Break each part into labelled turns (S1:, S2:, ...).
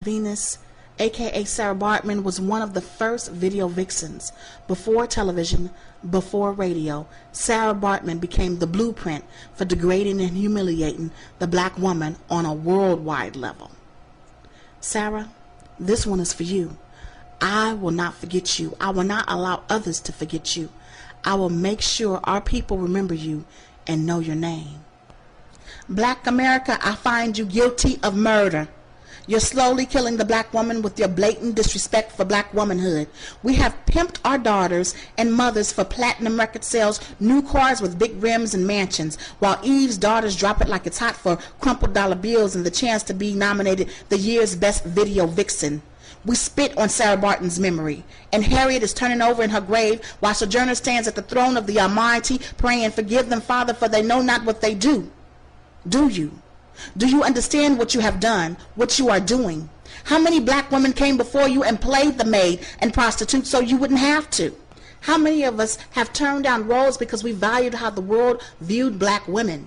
S1: Venus, aka Sarah Bartman, was one of the first video vixens. Before television, before radio, Sarah Bartman became the blueprint for degrading and humiliating the black woman on a worldwide level. Sarah, this one is for you. I will not forget you. I will not allow others to forget you. I will make sure our people remember you and know your name. Black America, I find you guilty of murder. You're slowly killing the black woman with your blatant disrespect for black womanhood. We have pimped our daughters and mothers for platinum record sales, new cars with big rims and mansions, while Eve's daughters drop it like it's hot for crumpled dollar bills and the chance to be nominated the year's best video vixen. We spit on Sarah Barton's memory, and Harriet is turning over in her grave while Sojourner stands at the throne of the Almighty praying, "Forgive them, Father, for they know not what they do." Do you? Do you understand what you have done, what you are doing? How many black women came before you and played the maid and prostitute so you wouldn't have to? How many of us have turned down roles because we valued how the world viewed black women?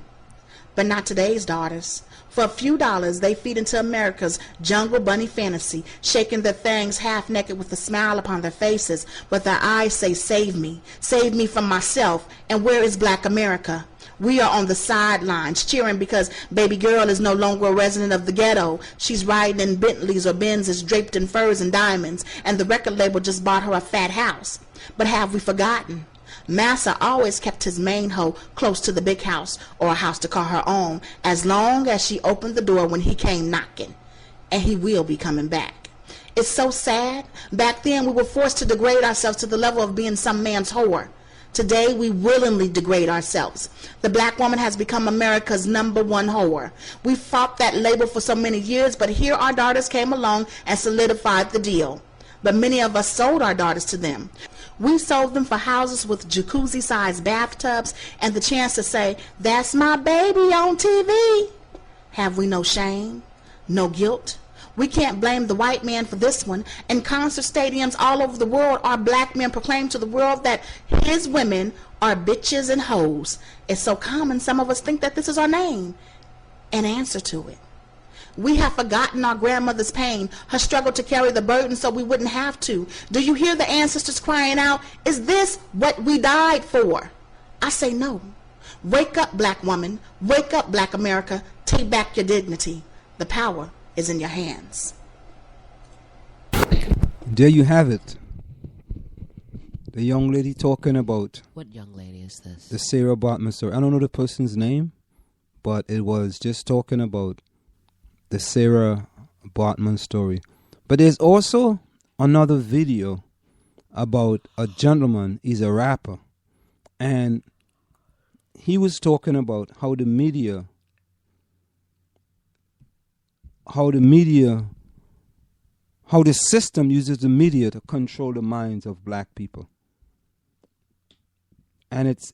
S1: But not today's daughters. For a few dollars, they feed into America's jungle bunny fantasy, shaking their fangs half naked with a smile upon their faces, but their eyes say, "Save me from myself." And where is black America? We are on the sidelines cheering because baby girl is no longer a resident of the ghetto. She's riding in Bentleys or Benzes draped in furs and diamonds, and the record label just bought her a fat house. But have we forgotten? Massa always kept his main hoe close to the big house or a house to call her own, as long as she opened the door when he came knocking. And he will be coming back. It's so sad. Back then we were forced to degrade ourselves to the level of being some man's whore. Today we willingly degrade ourselves. The black woman has become America's #1 whore. We fought that label for so many years, but here our daughters came along and solidified the deal. But many of us sold our daughters to them. We sold them for houses with jacuzzi-sized bathtubs and the chance to say, "That's my baby on TV." Have we no shame? No guilt? We can't blame the white man for this one. In concert stadiums all over the world, our black men proclaim to the world that his women are bitches and hoes. It's so common, some of us think that this is our name. An answer to it. We have forgotten our grandmother's pain, her struggle to carry the burden so we wouldn't have to. Do you hear the ancestors crying out, "Is this what we died for?" I say no. Wake up, black woman. Wake up, black America. Take back your dignity. The power is in your hands.
S2: There you have it. The young lady talking about...
S3: What young lady is this?
S2: The Sarah Bartman story. I don't know the person's name, but it was just talking about the Sarah Bartman story. But there's also another video about a gentleman. He's a rapper. And he was talking about how the system uses the media to control the minds of black people. And it's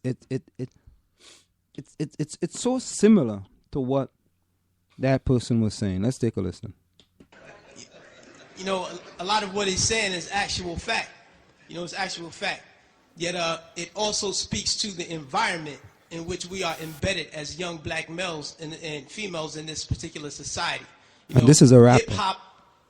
S2: so similar to what that person was saying. Let's take a listen.
S4: You know, a lot of what he's saying is actual fact. You know, it's actual fact. Yet it also speaks to the environment in which we are embedded as young black males and females in this particular society. You know,
S2: this is a rapper.
S4: Hip-hop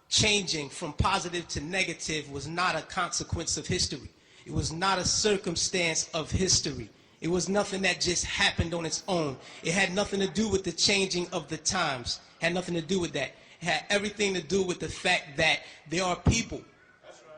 S4: changing from positive to negative was not a consequence of history. It was not a circumstance of history. It was nothing that just happened on its own. It had nothing to do with the changing of the times. It had nothing to do with that. It had everything to do with the fact that there are people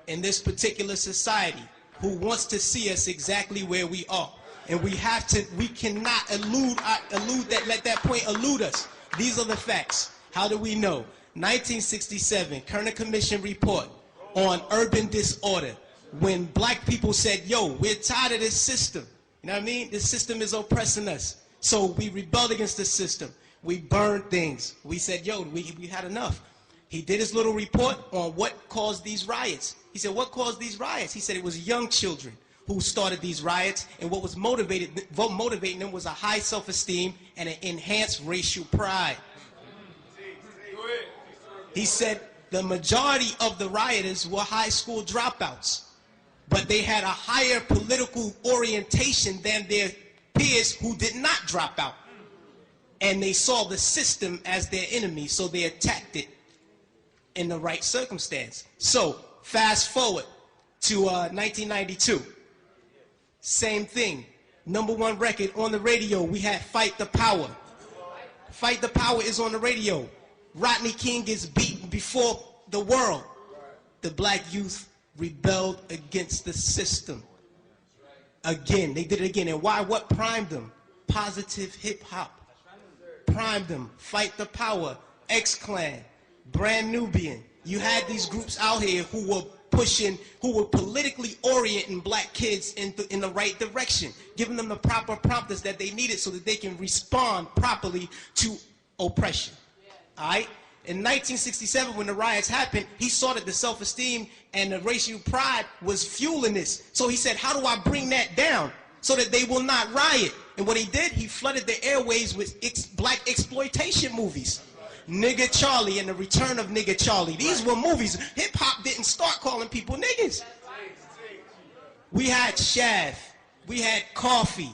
S4: in this particular society who wants to see us exactly where we are. And we cannot let that point elude us. These are the facts. How do we know? 1967, Kerner Commission report on urban disorder. When black people said, "Yo, we're tired of this system." You know what I mean? This system is oppressing us. So we rebelled against the system. We burned things. We said, yo, we had enough. He did his little report on what caused these riots. He said, what caused these riots? He said it was young children who started these riots, and what was motivating them was a high self-esteem and an enhanced racial pride. He said the majority of the rioters were high school dropouts, but they had a higher political orientation than their peers who did not drop out. And they saw the system as their enemy, so they attacked it. in the right circumstance. So fast forward to 1992. Same thing. #1 record on the radio. We had Fight the Power. Fight the Power is on the radio. Rodney King gets beaten before the world. The black youth rebelled against the system. Again, they did it again. And why? What primed them? Positive hip hop. Primed them. Fight the Power. X-Clan. Brand Nubian. You had these groups out here who were pushing, who were politically orienting black kids in the right direction, giving them the proper prompters that they needed so that they can respond properly to oppression. All right? In 1967, when the riots happened, he saw that the self-esteem and the racial pride was fueling this. So he said, how do I bring that down so that they will not riot? And what he did, he flooded the airways with black exploitation movies. Nigga Charlie and the Return of Nigga Charlie. These were movies. Hip-hop didn't start calling people niggas. We had Shaft. We had Coffee.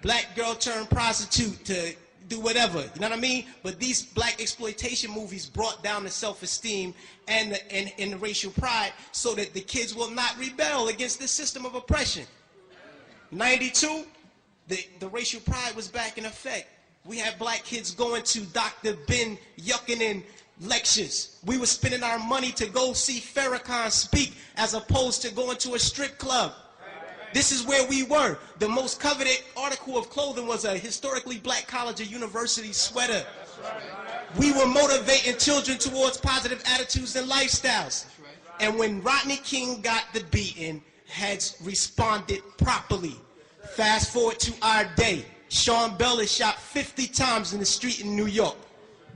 S4: Black girl turned prostitute to do whatever. You know what I mean? But these black exploitation movies brought down the self-esteem and the racial pride so that the kids will not rebel against this system of oppression. 92, the racial pride was back in effect. We had black kids going to Dr. Ben Yuckinen lectures. We were spending our money to go see Farrakhan speak as opposed to going to a strip club. This is where we were. The most coveted article of clothing was a historically black college or university sweater. We were motivating children towards positive attitudes and lifestyles. And when Rodney King got the beating, heads responded properly. Fast forward to our day. Sean Bell is shot 50 times in the street in New York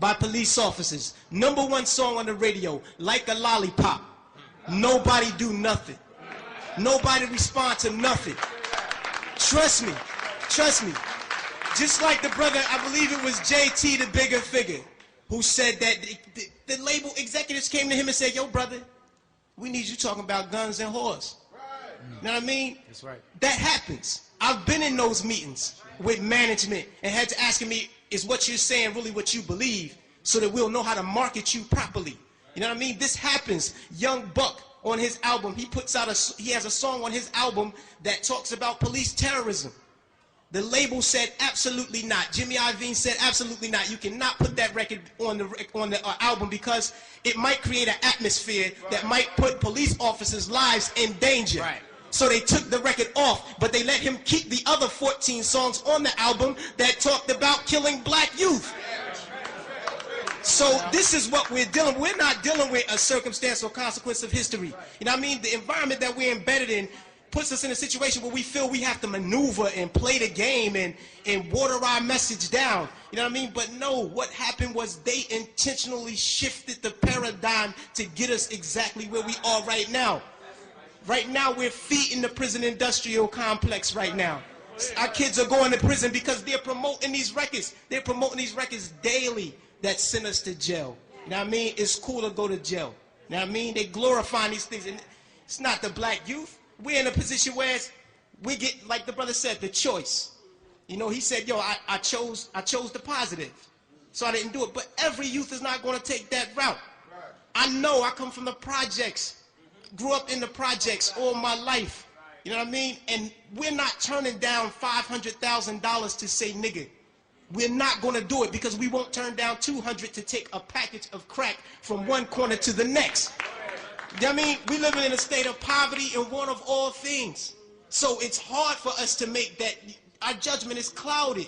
S4: by police officers. #1 song on the radio, Like a Lollipop. Nobody do nothing. Nobody respond to nothing. Trust me. Just like the brother, I believe it was JT, the bigger figure, who said that the label executives came to him and said, yo, brother, we need you talking about guns and whores. You know what I mean?
S3: That's right.
S4: That happens. I've been in those meetings with management and had to ask me, is what you're saying really what you believe so that we'll know how to market you properly? You know what I mean? This happens. Young Buck on his album, he has a song on his album that talks about police terrorism. The label said absolutely not. Jimmy Iovine said absolutely not. You cannot put that record on the album because it might create an atmosphere that might put police officers' lives in danger.
S3: Right.
S4: So they took the record off, but they let him keep the other 14 songs on the album that talked about killing black youth. So this is what we're dealing with. We're not dealing with a circumstance or consequence of history. You know what I mean? The environment that we're embedded in puts us in a situation where we feel we have to maneuver and play the game and water our message down. You know what I mean? But no, what happened was they intentionally shifted the paradigm to get us exactly where we are right now. Right now, we're feeding the prison industrial complex right now. Our kids are going to prison because they're promoting these records. They're promoting these records daily that send us to jail. You know what I mean? It's cool to go to jail. You know what I mean? They glorifying these things. And it's not the black youth. We're in a position where we get, like the brother said, the choice. You know, he said, yo, I chose the positive. So I didn't do it. But every youth is not going to take that route. I know I come from the projects. Grew up in the projects all my life. You know what I mean? And we're not turning down $500,000 to say nigga. We're not going to do it because we won't turn down $200 to take a package of crack from one corner to the next. You know what I mean? We live in a state of poverty and want of all things. So it's hard for us to make that. Our judgment is clouded.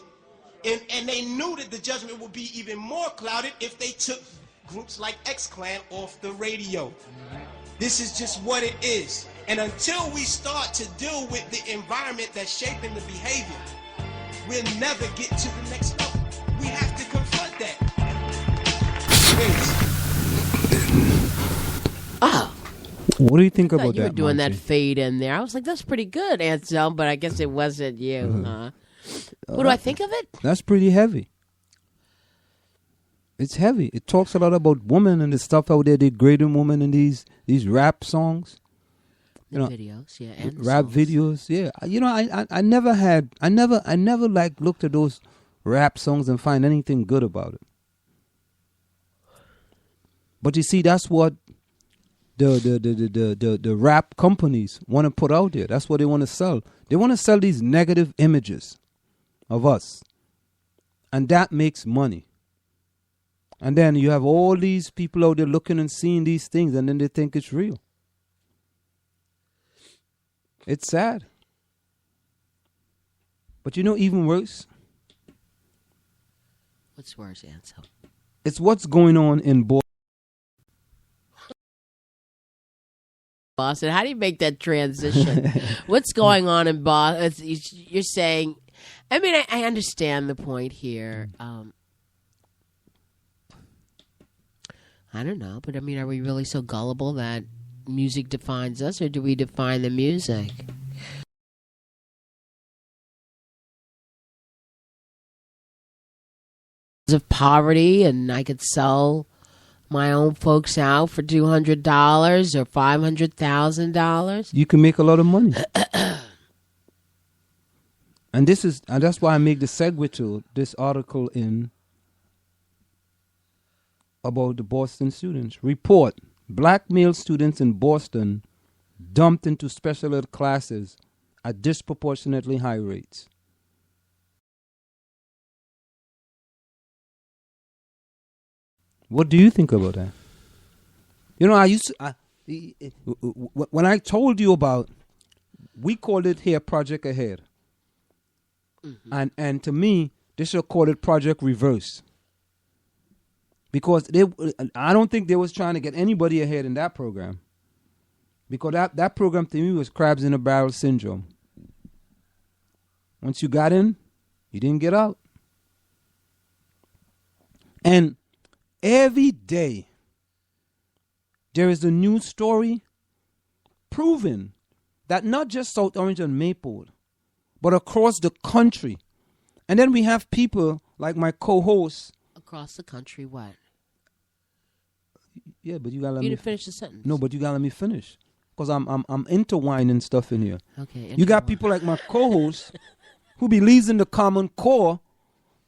S4: And they knew that the judgment would be even more clouded if they took groups like X-Clan off the radio. This is just what it is. And until we start to deal with the environment that's shaping the behavior, we'll never get to the next level. We have to confront that.
S5: Oh.
S2: What do you think about
S5: You were
S2: that?
S5: doing that
S2: Monty?
S5: fade in there. I was like, that's pretty good, Anselm, but I guess it wasn't you, huh? What do I think of it?
S2: That's pretty heavy. It's heavy. It talks a lot about women and the stuff out there degrading women in these rap songs.
S5: The videos, yeah, and the
S2: rap
S5: songs.
S2: videos, yeah. You know, I never like looked at those rap songs and find anything good about it. But you see, that's what the rap companies want to put out there. That's what they want to sell. They want to sell these negative images of us. And that makes money. And then you have all these people out there looking and seeing these things, and then they think it's real. It's sad. But you know, even worse?
S5: What's worse, Ansel?
S2: It's what's going on in
S5: Boston. How do you make that transition? What's going on in Boston? You're saying, I mean, I understand the point here. I don't know, but I mean, are we really so gullible that music defines us, or do we define the music? Of poverty, and I could sell my own folks out for $200 or $500,000.
S2: You can make a lot of money. And that's why I make the segue to this article about the Boston students. Report: Black male students in Boston dumped into special ed classes at disproportionately high rates. What do you think about that? You know, when I told you about, we called it here Project Ahead. Mm-hmm. And to me, they should call it Project Reverse. Because I don't think they was trying to get anybody ahead in that program. Because that program to me was crabs in a barrel syndrome. Once you got in, you didn't get out. And every day, there is a new story proving that not just South Orange and Maplewood, but across the country. And then we have people like my co-host.
S5: Across the country, what?
S2: Yeah, but you gotta let me
S5: didn't finish the sentence.
S2: No, but you gotta let me finish, because I'm intertwining stuff in here.
S5: Okay.
S2: You got people like my co-host who believes in the Common Core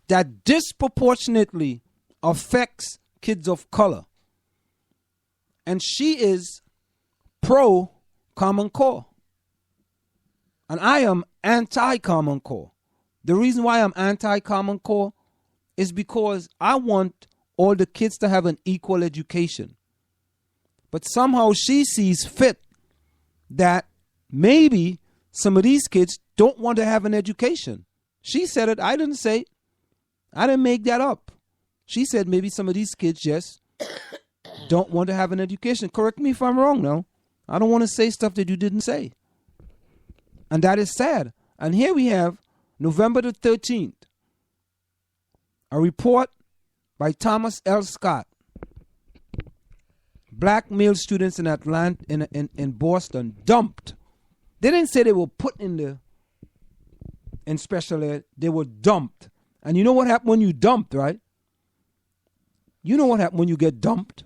S2: that disproportionately affects kids of color. And she is pro Common Core. And I am anti-Common Core. The reason why I'm anti-Common Core is because I want all the kids to have an equal education. But somehow she sees fit that maybe some of these kids don't want to have an education. She said it. I didn't say it. I didn't make that up. She said maybe some of these kids just don't want to have an education. Correct me if I'm wrong now. I don't want to say stuff that you didn't say. And that is sad. And here we have November the 13th, a report by Thomas L. Scott. Black male students in Atlanta, in Boston, dumped. They didn't say they were put in special ed. They were dumped. And you know what happened when you dumped, right? You know what happened when you get dumped?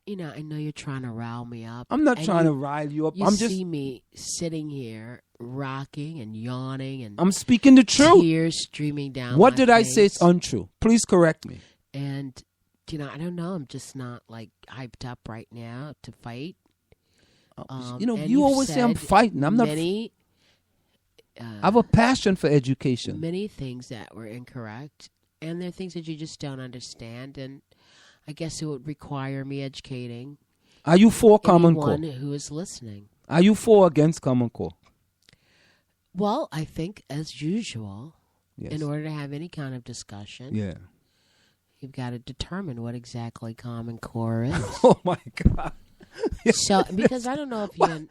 S5: You know, I know you're trying to rile me up.
S2: I'm not trying to rile you up.
S5: You
S2: I'm just
S5: see me sitting here rocking and yawning and
S2: I'm speaking the truth.
S5: Tears streaming down.
S2: What
S5: my
S2: did
S5: face.
S2: I say is untrue? Please correct me.
S5: And you know, I don't know. I'm just not like hyped up right now to fight.
S2: You know, you always say I'm fighting. I'm not. I have a passion for education.
S5: Many things that were incorrect, and there are things that you just don't understand. And I guess it would require me educating.
S2: Are you for Common Core?
S5: Anyone who is listening.
S2: Are you for or against Common Core?
S5: Well, I think as usual,
S2: yes.
S5: In order to have any kind of discussion,
S2: yeah,
S5: you've got to determine what exactly Common Core is.
S2: Oh my God!
S5: So, because I don't know if you and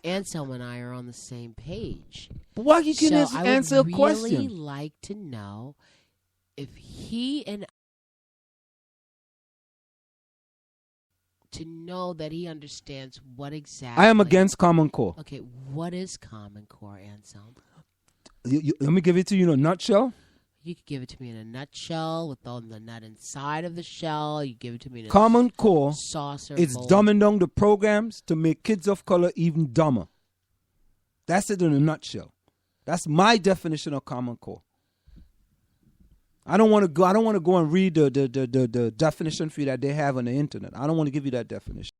S5: Anselm and I are on the same page.
S2: But why you can answer a question?
S5: I would really like to know if he and to know that he understands what exactly.
S2: I am against Common Core.
S5: Okay, what is Common Core, Anselm?
S2: Let me give it to you in a nutshell.
S5: You could give it to me in a nutshell with all the nut inside of the shell. You give it to me in a
S2: Common Core
S5: saucer.
S2: It's dumbing down the programs to make kids of color even dumber. That's it in a nutshell. That's my definition of Common Core. I don't want to go. I don't want to go and read the definition for you that they have on the internet. I don't want to give you that definition.